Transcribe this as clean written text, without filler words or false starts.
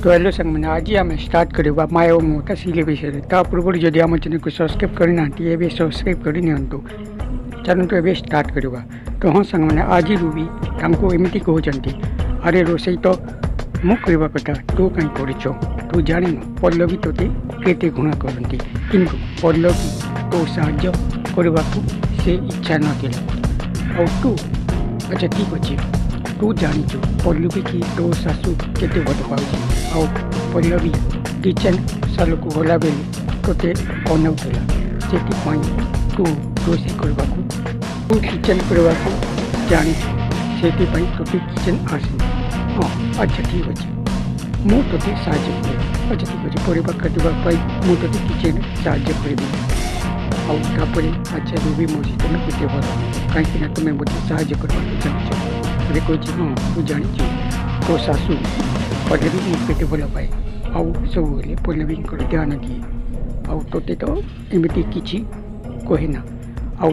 तो हेलो संग मैंने आज आम स्टार्ट करवा माया ममता सीरियल विषय ता पूर्व जदि आम चैनल को सब्सक्राइब करना ए सब्सक्राइब कर नियंतु चलतु ए स्टार्ट करवा। तो हाँ संग मैंने आज रूबी हमको एमती कहते अरे रोसई तो मु करवा कथा तू कहीं कर तू जान पल्लवी तोते केते घृणा करती किंतु पल्लवी तो साहाय्य करने को से इच्छा नाला तू अच्छा ठीक अच्छे तू जाचु पल्लवी की तो शाशु केते भल पाऊँ पल्लवी किचेन साल को गला बेले तोते बनाऊला से तू रोषे करने तू किचेन करने को जानी से तोते किचेन आसे हाँ अच्छा ठीक अच्छे मुझे साहय अच्छा ठीक अच्छे परिवार काटवाई मुझे किचेन साहय करी आउे अच्छा रूबी मौसी तुम केते भल कहीं तुम्हें मुझे साहय करने चाहूँ कही हाँ तू जाचु तो शाशु पल्लवी मुझे भल पाए आउ सब पल्लवी ध्यान दिए आते तो एमती किसी कहे ना आउ